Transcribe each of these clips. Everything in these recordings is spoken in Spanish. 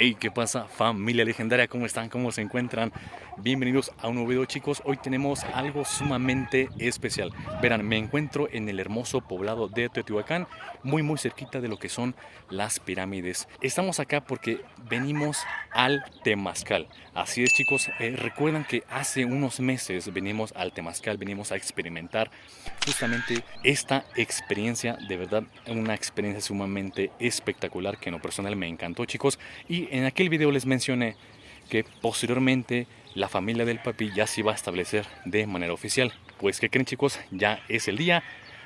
Hey, ¿qué pasa, familia legendaria? ¿Cómo están? ¿Cómo se encuentran? Bienvenidos a un nuevo video, chicos. Hoy tenemos algo sumamente especial. Verán, me encuentro en el hermoso poblado de Teotihuacán, muy cerquita de lo que son las pirámides. Estamos acá porque venimos al Temazcal. Así es, chicos. Recuerdan que hace unos meses venimos al Temazcal, venimos a experimentar justamente esta experiencia, de verdad, una experiencia sumamente espectacular que en lo personal me encantó, chicos. Y en aquel video les mencioné que posteriormente la familia del papi ya se iba a establecer de manera oficial. Pues, ¿qué creen, chicos? Ya es el día,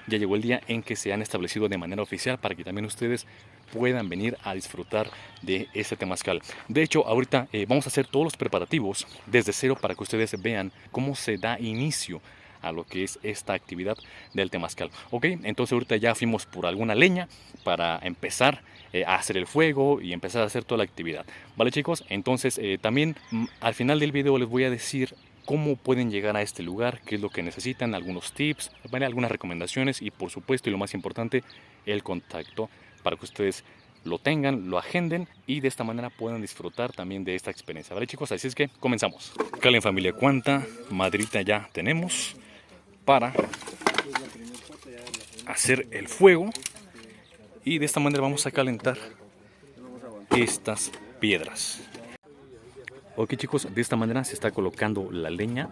ya llegó el día en que se han establecido de manera oficial para que también ustedes puedan venir a disfrutar de este temazcal. De hecho, ahorita vamos a hacer todos los preparativos desde cero para que ustedes vean cómo se da inicio a lo que es esta actividad del temazcal. Ok, entonces ahorita ya fuimos por alguna leña para empezar a hacer el fuego y empezar a hacer toda la actividad. Vale, chicos, entonces también al final del video les voy a decir cómo pueden llegar a este lugar, qué es lo que necesitan, algunos tips, ¿vale? Algunas recomendaciones y por supuesto, y lo más importante, el contacto para que ustedes lo tengan, lo agenden y de esta manera puedan disfrutar también de esta experiencia. ¿Vale, chicos? Así es que comenzamos. Calen, familia, ¿cuánta maderita ya tenemos para hacer el fuego? Y de esta manera vamos a calentar estas piedras. Ok, chicos, de esta manera se está colocando la leña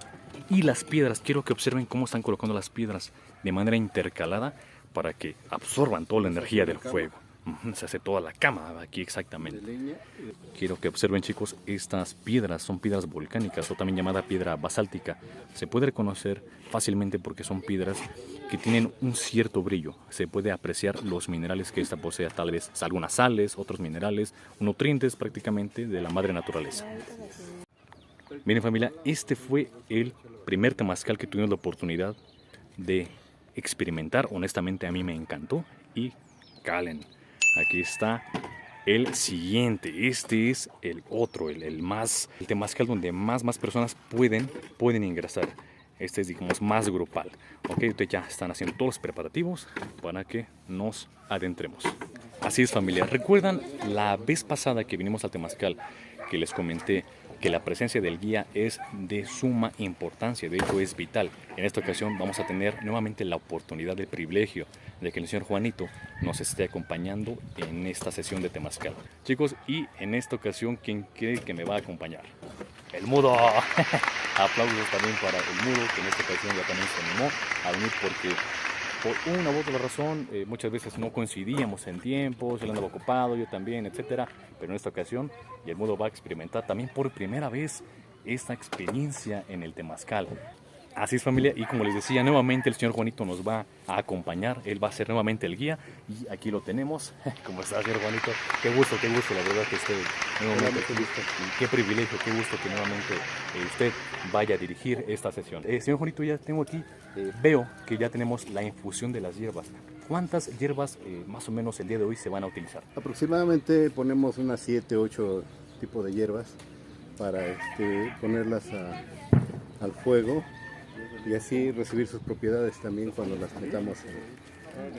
y las piedras. Quiero que observen cómo están colocando las piedras de manera intercalada para que absorban toda la energía del fuego. Se hace toda la cama aquí exactamente. Quiero que observen, chicos, estas piedras son piedras volcánicas o también llamada piedra basáltica. Se puede reconocer fácilmente porque son piedras que tienen un cierto brillo. Se puede apreciar los minerales que esta posee, tal vez algunas sales, otros minerales, nutrientes prácticamente de la madre naturaleza. Miren, familia, este fue el primer temazcal que tuvimos la oportunidad de experimentar. Honestamente a mí me encantó. Y calen, aquí está el siguiente. Este es el otro, el temazcal donde más personas pueden ingresar. Este es, digamos, más grupal. Ok, ustedes ya están haciendo todos los preparativos para que nos adentremos. Así es, familia. ¿Recuerdan la vez pasada que vinimos al temazcal que les comenté que la presencia del guía es de suma importancia, de hecho es vital? En esta ocasión vamos a tener nuevamente la oportunidad, el privilegio de que el señor Juanito nos esté acompañando en esta sesión de temazcal. Chicos, y en esta ocasión, ¿quién cree que me va a acompañar? El mudo. Aplausos también para el mudo, que en esta ocasión ya también se animó a venir porque por una u otra razón, muchas veces no coincidíamos en tiempos, él andaba ocupado, yo también, etcétera. Pero en esta ocasión, y el mudo va a experimentar también por primera vez esta experiencia en el temazcal. Así es, familia, y como les decía, nuevamente el señor Juanito nos va a acompañar, él va a ser nuevamente el guía, y aquí lo tenemos. ¿Cómo está, señor Juanito? Qué gusto, la verdad que esté nuevamente aquí, y qué privilegio, qué gusto que nuevamente usted vaya a dirigir esta sesión. Señor Juanito, ya tengo aquí, veo que ya tenemos la infusión de las hierbas. ¿Cuántas hierbas más o menos el día de hoy se van a utilizar? Aproximadamente ponemos unas 7, 8 tipos de hierbas para ponerlas al fuego y así recibir sus propiedades también cuando las metamos,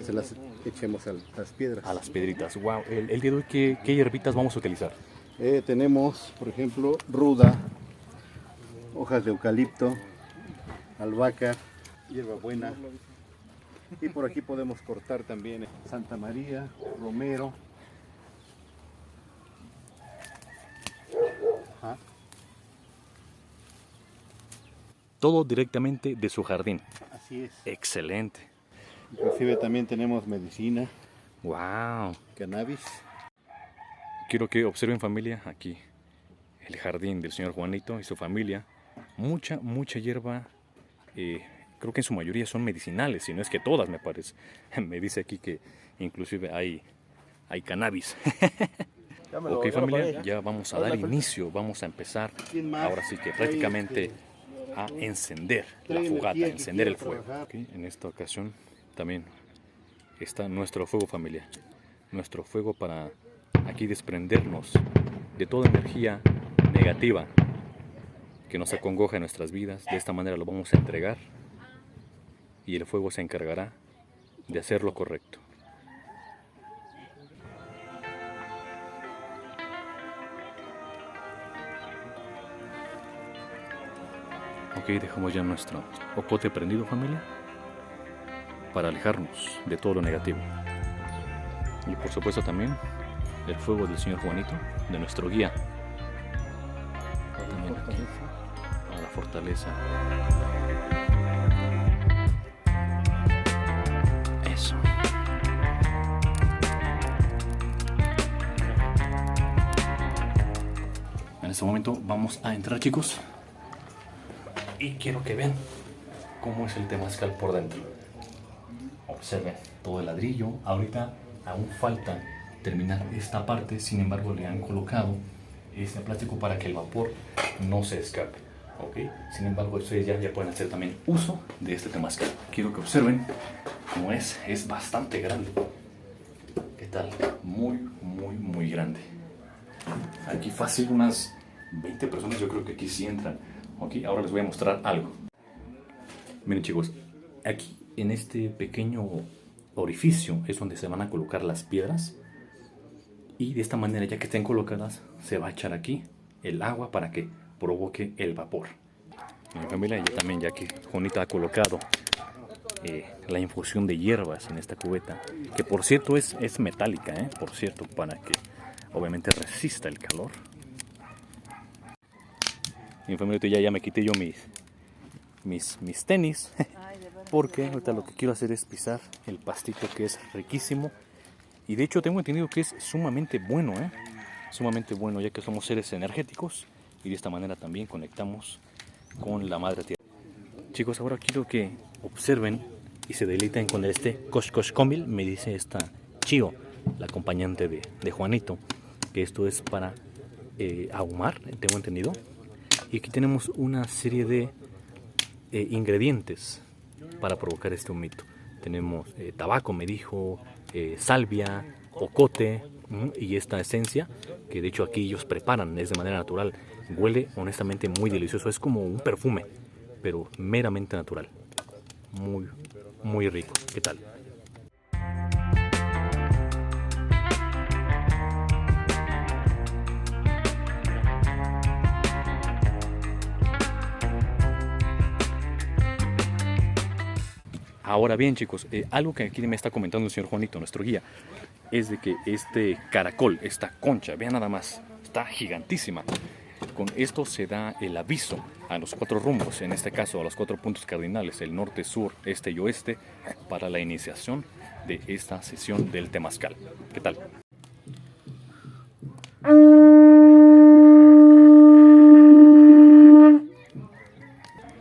se las echemos a las piedras. A las piedritas. Wow, el día de hoy, ¿qué hierbitas vamos a utilizar? Tenemos, por ejemplo, ruda, hojas de eucalipto, albahaca, hierbabuena. Y por aquí podemos cortar también Santa María, romero. Ajá. Todo directamente de su jardín. Así es. Excelente. Inclusive también tenemos medicina. Wow. Cannabis. Quiero que observen, familia, aquí el jardín del señor Juanito y su familia. Mucha hierba. Creo que en su mayoría son medicinales, si no es que todas, me parece. Me dice aquí que inclusive hay cannabis. Ok, familia, ya vamos a dar inicio, vamos a empezar ahora sí que prácticamente a encender la fogata, a encender el fuego. Okay, en esta ocasión también está nuestro fuego, familia. Nuestro fuego para aquí desprendernos de toda energía negativa que nos acongoja en nuestras vidas. De esta manera lo vamos a entregar y el fuego se encargará de hacer lo correcto. Ok, dejamos ya nuestro ocote prendido, familia, para alejarnos de todo lo negativo. Y por supuesto también el fuego del señor Juanito, de nuestro guía. También aquí, a la fortaleza. Eso. En este momento vamos a entrar, chicos. Y quiero que vean cómo es el temazcal por dentro. Observen todo el ladrillo. Ahorita aún falta terminar esta parte, sin embargo le han colocado este plástico para que el vapor no se escape. ¿Okay? Sin embargo, ustedes ya pueden hacer también uso de este temazcal. Quiero que observen cómo es bastante grande. ¿Qué tal? Muy grande. Aquí fácil unas 20 personas, yo creo que aquí sí entran. ¿Okay? Ahora les voy a mostrar algo. Miren, chicos, aquí en este pequeño orificio es donde se van a colocar las piedras, y de esta manera, ya que estén colocadas, se va a echar aquí el agua para que provoque el vapor. Mi familia, ya que Juanita ha colocado la infusión de hierbas en esta cubeta, que por cierto es metálica, por cierto, para que obviamente resista el calor. Mi familia, ya me quité yo mis tenis, porque ahorita lo que quiero hacer es pisar el pastito, que es riquísimo, y de hecho tengo entendido que es sumamente bueno, sumamente bueno, ya que somos seres energéticos y de esta manera también conectamos con la madre tierra. Chicos, ahora quiero que observen y se deleiten con este Koshkoshkomil. Me dice esta Chio, la acompañante de Juanito, que esto es para ahumar, tengo entendido. Y aquí tenemos una serie de ingredientes para provocar este humito. Tenemos tabaco, me dijo, salvia, ocote, y esta esencia que de hecho aquí ellos preparan, es de manera natural. Huele honestamente muy delicioso, es como un perfume, pero meramente natural. Muy rico. ¿Qué tal? Ahora bien, chicos, algo que aquí me está comentando el señor Juanito, nuestro guía, es de que este caracol, esta concha, vean nada más, está gigantísima. Con esto se da el aviso a los 4 rumbos, en este caso a los 4 puntos cardinales, el norte, sur, este y oeste, para la iniciación de esta sesión del temazcal. ¿Qué tal?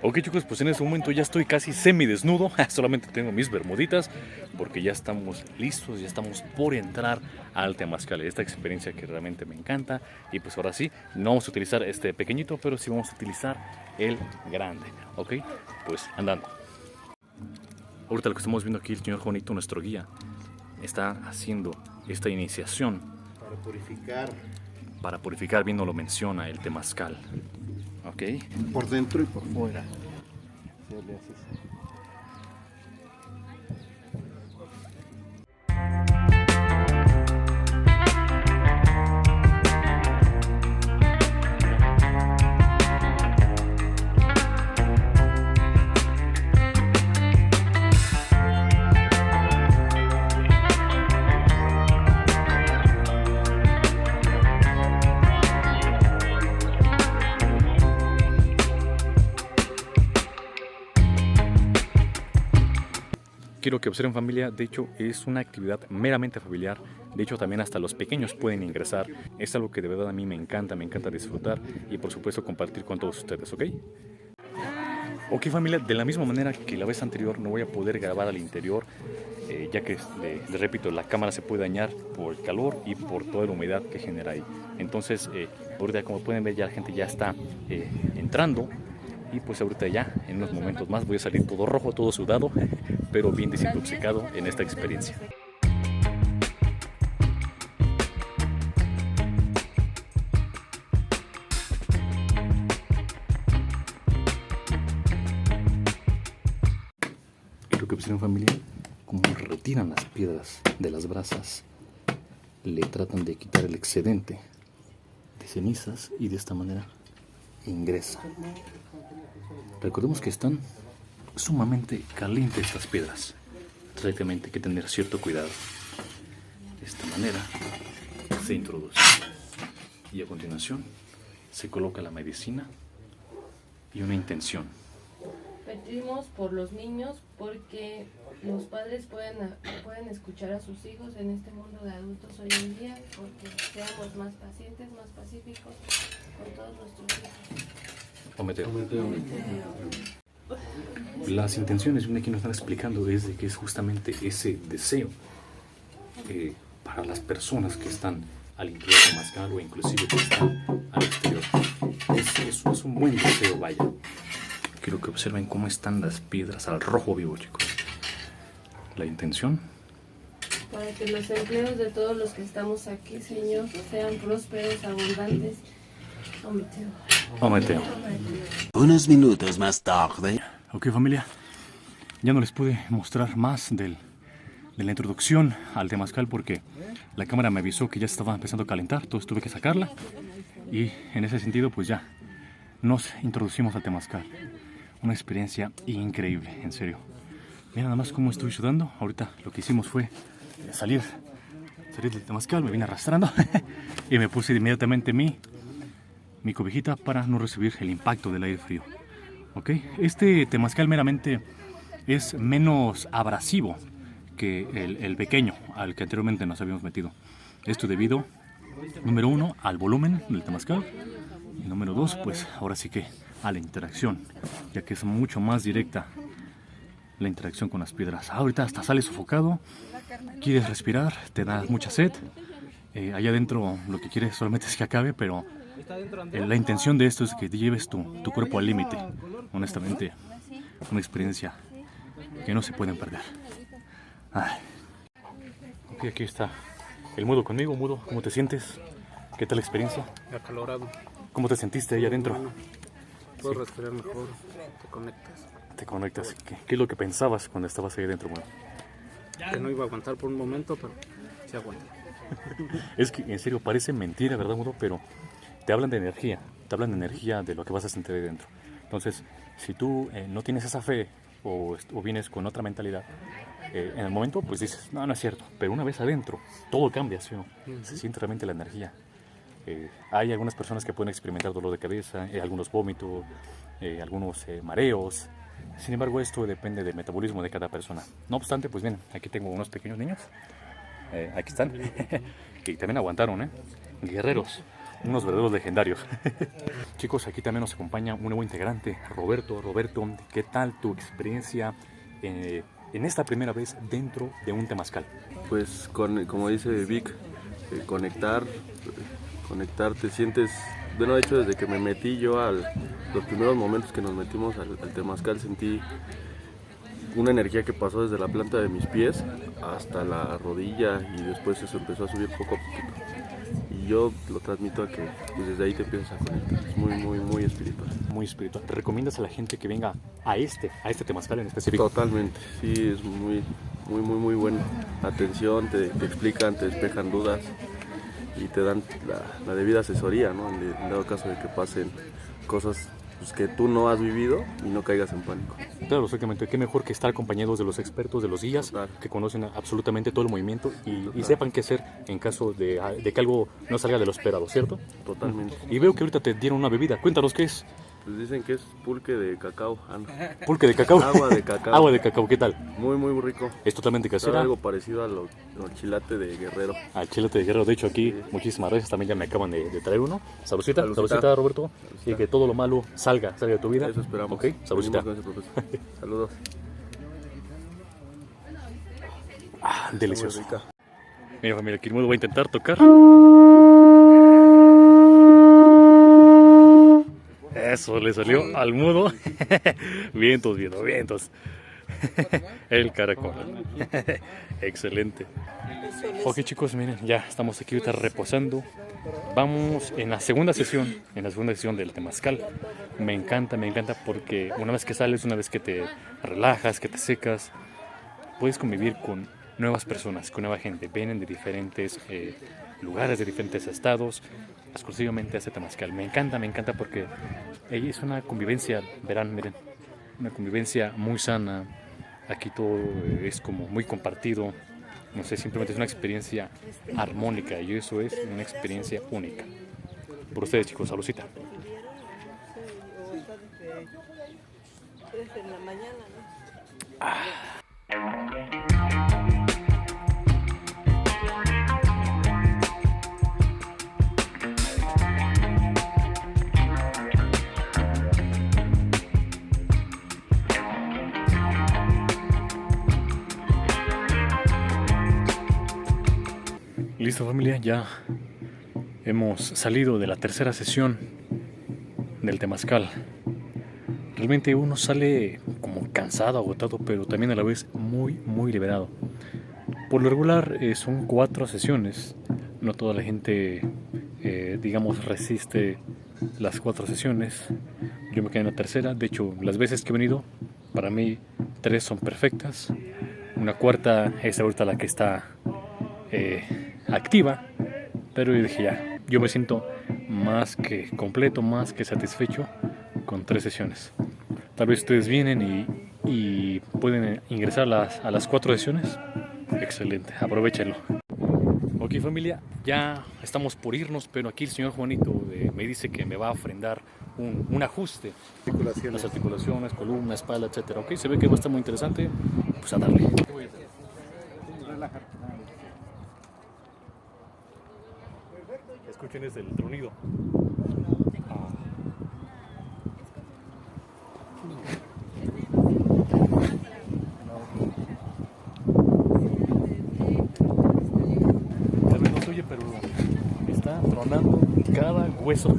Ok, chicos, pues en este momento ya estoy casi semidesnudo, solamente tengo mis bermuditas, porque ya estamos listos, ya estamos por entrar al temazcal, esta experiencia que realmente me encanta. Y pues ahora sí, no vamos a utilizar este pequeñito, pero sí vamos a utilizar el grande. Ok, pues andando. Ahorita lo que estamos viendo aquí, el señor Juanito, nuestro guía, está haciendo esta iniciación para purificar, bien nos lo menciona, el temazcal. Ok. Por dentro y por fuera. Quiero que observen, familia, de hecho es una actividad meramente familiar, de hecho también hasta los pequeños pueden ingresar, es algo que de verdad a mí me encanta disfrutar y por supuesto compartir con todos ustedes, ¿ok? Ok, familia, de la misma manera que la vez anterior no voy a poder grabar al interior, ya que les repito, la cámara se puede dañar por el calor y por toda la humedad que genera ahí. Entonces, ahorita como pueden ver ya la gente ya está entrando. Y pues ahorita ya, en unos momentos más, voy a salir todo rojo, todo sudado, pero bien desintoxicado en esta experiencia. Quiero que observen, familia, cómo retiran las piedras de las brasas. Le tratan de quitar el excedente de cenizas y de esta manera ingresa Recordemos que están sumamente calientes estas piedras. Exactamente, hay que tener cierto cuidado. De esta manera se introduce. Y a continuación se coloca la medicina y una intención. Pedimos por los niños porque los padres pueden escuchar a sus hijos en este mundo de adultos hoy en día, porque seamos más pacientes, más pacíficos con todos nuestros hijos. Ometeo. Las intenciones, aquí nos están explicando, es de que es justamente ese deseo para las personas que están al interior de Temazcal o inclusive que están al exterior. Es un buen deseo, vaya. Quiero que observen cómo están las piedras al rojo vivo, chicos. La intención. Para que los empleos de todos los que estamos aquí, Señor, sean prósperos, abundantes. Ometeo. Ometeo. Unos minutos más tarde. Ok, familia, ya no les pude mostrar más de la introducción al temazcal porque la cámara me avisó que ya estaba empezando a calentar, entonces tuve que sacarla y en ese sentido pues ya nos introducimos al temazcal. Una experiencia increíble, en serio. Mira nada más cómo estoy sudando. Ahorita lo que hicimos fue salir del temazcal, me vine arrastrando y me puse inmediatamente mi cobijita para no recibir el impacto del aire frío. ¿Ok? Este temazcal meramente es menos abrasivo que el pequeño al que anteriormente nos habíamos metido. Esto debido, número 1, al volumen del temazcal y número 2, pues ahora sí que a la interacción, ya que es mucho más directa la interacción con las piedras. Ahorita hasta sales sofocado, quieres respirar, te da mucha sed. Allá adentro lo que quieres solamente es que acabe, pero la intención de esto es que te lleves tu cuerpo al límite. Honestamente, una experiencia que no se pueden perder. Ay. Ok, aquí está el Mudo conmigo. Mudo, ¿cómo te sientes? ¿Qué tal la experiencia? Acalorado. ¿Cómo te sentiste ahí adentro? Bueno, puedo respirar mejor, te conectas. Te conectas. ¿Qué es lo que pensabas cuando estabas ahí adentro? Bueno, Que no iba a aguantar por un momento, pero sí aguanté. es que en serio parece mentira, ¿verdad, Mudo? Pero te hablan de energía, de lo que vas a sentir ahí dentro. Entonces, si tú no tienes esa fe o vienes con otra mentalidad, en el momento pues dices, no es cierto, pero una vez adentro, todo cambia, ¿sí o no? Se siente realmente la energía. Hay algunas personas que pueden experimentar dolor de cabeza, algunos vómitos, algunos mareos. Sin embargo, esto depende del metabolismo de cada persona. No obstante, pues bien, aquí tengo unos pequeños niños, aquí están, que también aguantaron, guerreros. Unos verdaderos legendarios. Chicos, aquí también nos acompaña un nuevo integrante, Roberto. Roberto, ¿qué tal tu experiencia en esta primera vez dentro de un temazcal? Pues como dice Vic, conectar, te sientes, bueno, de hecho desde que me metí yo los primeros momentos que nos metimos al temazcal sentí una energía que pasó desde la planta de mis pies hasta la rodilla y después eso empezó a subir poco a poquito. Y yo lo transmito a que pues desde ahí te empiezas a conectar. Es muy, muy, muy espiritual. Muy espiritual. ¿Te recomiendas a la gente que venga a este temazcal en específico? Totalmente, sí, es muy, muy, muy, muy buena atención, te explican, te despejan dudas y te dan la debida asesoría, ¿no? En dado caso de que pasen cosas pues, que tú no has vivido y no caigas en pánico. Claro, exactamente. Qué mejor que estar acompañados de los expertos, de los guías, Total. que conocen absolutamente todo el movimiento y sepan qué hacer en caso de que algo no salga de lo esperado, ¿cierto? Totalmente. Y veo que ahorita te dieron una bebida. Cuéntanos qué es. Pues dicen que es pulque de cacao. Pulque de cacao. Agua de cacao. Agua de cacao, ¿qué tal? Muy, muy rico. Es totalmente Sabe casera. algo parecido al chilate de Guerrero. Al chilate de Guerrero. De hecho, aquí muchísimas gracias. También ya me acaban de traer uno. Saludcita, Roberto. Saludcita. Y que todo lo malo salga de tu vida. Eso esperamos. Ok, saludcita. Venimos con ese propósito. Saludos. Delicioso. Muy rica. Mira, familia, aquí el Mudo va a intentar tocar. Eso le salió al Mudo. Vientos, vientos. El caracol. Excelente. Ok, chicos, miren, ya estamos aquí ahorita reposando. Vamos en la segunda sesión del temazcal. Me encanta porque una vez que sales, una vez que te relajas, que te secas, puedes convivir con nuevas personas, con nueva gente. Vienen de diferentes lugares de diferentes estados, exclusivamente a este temazcal. Me encanta porque es una convivencia, verán, miren, una convivencia muy sana. Aquí todo es como muy compartido. No sé, simplemente es una experiencia armónica y eso es una experiencia única. Por ustedes, chicos, saludcita. En la mañana, Listo, familia, ya hemos salido de la tercera sesión del temazcal. Realmente uno sale como cansado, agotado, pero también a la vez muy liberado. Por lo regular son 4 sesiones. No toda la gente, digamos, resiste las 4 sesiones. Yo me quedé en la tercera. De hecho, las veces que he venido, para mí 3 son perfectas. Una cuarta es ahorita la que está activa. Pero yo dije ya, yo me siento más que completo, más que satisfecho con 3 sesiones. Tal vez ustedes vienen y pueden ingresar a las 4 sesiones. Excelente, aprovechenlo. Ok, familia, ya estamos por irnos, pero aquí el señor Juanito me dice que me va a ofrendar un ajuste. Las articulaciones, columna, espalda, etcétera. Ok, se ve que va a estar muy interesante. Pues a darle. Escuchen desde el tronido. Tal vez no se oye, pero está tronando cada hueso.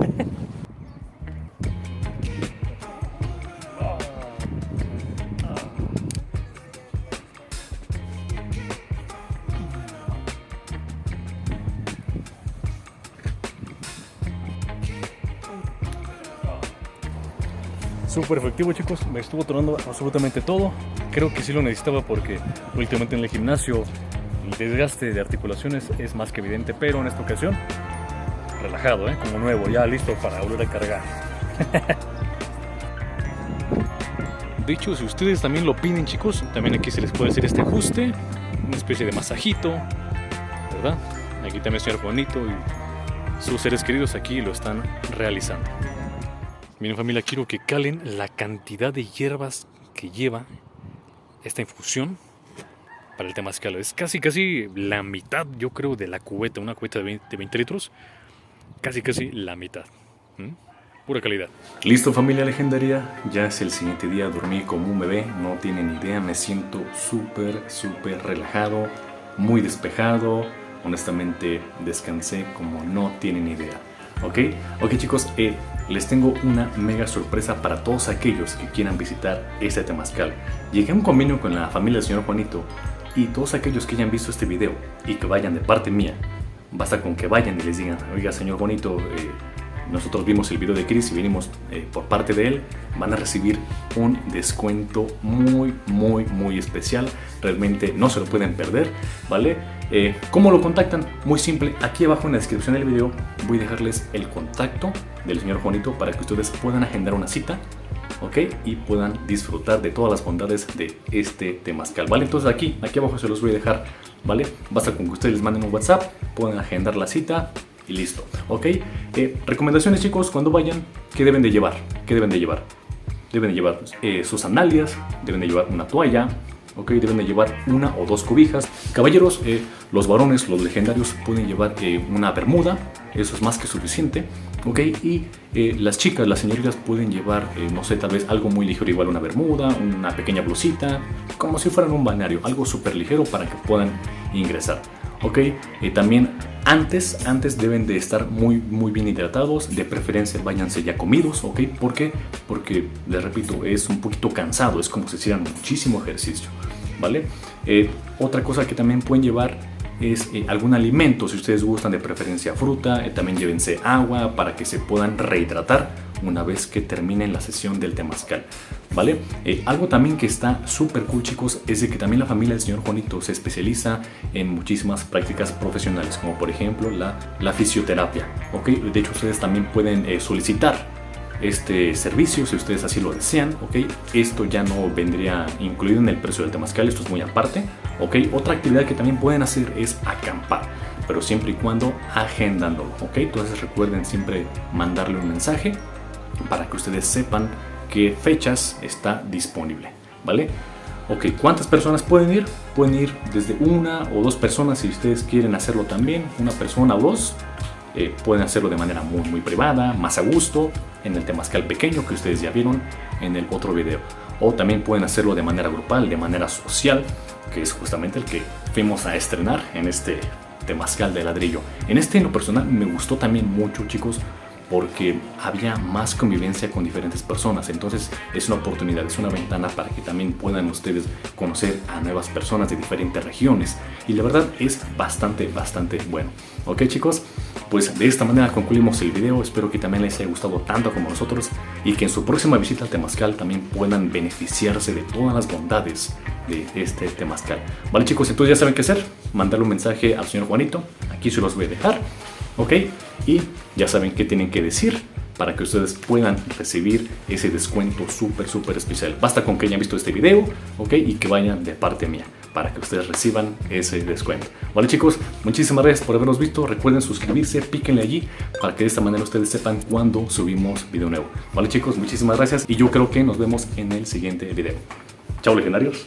Súper efectivo, chicos, me estuvo tronando absolutamente todo. Creo que sí lo necesitaba porque últimamente en el gimnasio el desgaste de articulaciones es más que evidente, pero en esta ocasión relajado, como nuevo, ya listo para volver a cargar. De hecho, si ustedes también lo piden, chicos, también aquí se les puede hacer este ajuste, una especie de masajito, ¿verdad? Aquí también el señor Juanito y sus seres queridos aquí lo están realizando. Miren, familia, quiero que calen la cantidad de hierbas que lleva esta infusión para el temazcal. Es casi la mitad, yo creo, de la cubeta, una cubeta de 20 litros. Casi la mitad. Pura calidad. Listo, familia legendaria. Ya es el siguiente día, dormí como un bebé. No tienen idea, me siento súper relajado, muy despejado. Honestamente, descansé como no tienen idea. Ok, chicos, les tengo una mega sorpresa para todos aquellos que quieran visitar este temazcal. Llegué a un convenio con la familia del señor Juanito y todos aquellos que hayan visto este video y que vayan de parte mía, basta con que vayan y les digan: oiga, señor Juanito, nosotros vimos el video de Chris y vinimos por parte de él, van a recibir un descuento muy especial. Realmente no se lo pueden perder, ¿vale? ¿Cómo lo contactan? Muy simple, aquí abajo en la descripción del video voy a dejarles el contacto del señor Juanito para que ustedes puedan agendar una cita, ¿ok? Y puedan disfrutar de todas las bondades de este temazcal, ¿vale? Entonces aquí abajo se los voy a dejar, ¿vale? Basta con que ustedes les manden un WhatsApp, puedan agendar la cita y listo, ¿ok? Recomendaciones, chicos, cuando vayan, ¿qué deben de llevar? Deben de llevar sus sandalias, deben de llevar una toalla, ¿ok? Deben de llevar 1 o 2 cobijas. Caballeros, los varones, los legendarios, pueden llevar una bermuda, eso es más que suficiente, ¿ok? Y las chicas, las señoritas, pueden llevar, no sé, tal vez algo muy ligero, igual una bermuda, una pequeña blusita, como si fueran un balneario, algo súper ligero para que puedan ingresar, ¿ok? También antes deben de estar muy bien hidratados, de preferencia váyanse ya comidos, ¿ok? ¿Por qué? Porque, les repito, es un poquito cansado, es como si hicieran muchísimo ejercicio, ¿vale? Otra cosa que también pueden llevar es algún alimento, si ustedes gustan, de preferencia fruta, también llévense agua para que se puedan rehidratar, una vez que terminen la sesión del temazcal, ¿vale? Algo también que está súper cool, chicos, es de que también la familia del señor Juanito se especializa en muchísimas prácticas profesionales, como por ejemplo la fisioterapia, ¿ok? De hecho, ustedes también pueden solicitar este servicio si ustedes así lo desean, ¿ok? Esto ya no vendría incluido en el precio del temazcal, esto es muy aparte, ¿ok? Otra actividad que también pueden hacer es acampar, pero siempre y cuando agendándolo, ¿ok? Entonces recuerden siempre mandarle un mensaje para que ustedes sepan qué fechas está disponible, ¿vale? Ok, ¿cuántas personas pueden ir? Pueden ir desde 1 o 2 personas si ustedes quieren hacerlo también, 1 persona o 2. Pueden hacerlo de manera muy privada, más a gusto, en el temazcal pequeño que ustedes ya vieron en el otro video. O también pueden hacerlo de manera grupal, de manera social, que es justamente el que fuimos a estrenar en este temazcal de ladrillo. En lo personal me gustó también mucho, chicos, porque había más convivencia con diferentes personas. Entonces es una oportunidad, es una ventana para que también puedan ustedes conocer a nuevas personas de diferentes regiones, y la verdad es bastante bueno. Ok, chicos, pues de esta manera concluimos el video. Espero que también les haya gustado tanto como nosotros, y que en su próxima visita al temazcal también puedan beneficiarse de todas las bondades de este temazcal. Vale, chicos, entonces ya saben qué hacer. Mandarle un mensaje al señor Juanito, aquí se los voy a dejar, ok, y ya saben qué tienen que decir para que ustedes puedan recibir ese descuento súper especial. Basta con que hayan visto este video, ok, y que vayan de parte mía para que ustedes reciban ese descuento. Vale, chicos, muchísimas gracias por habernos visto. Recuerden suscribirse, píquenle allí para que de esta manera ustedes sepan cuando subimos video nuevo. Vale, chicos, muchísimas gracias, y yo creo que nos vemos en el siguiente video. Chao, legendarios.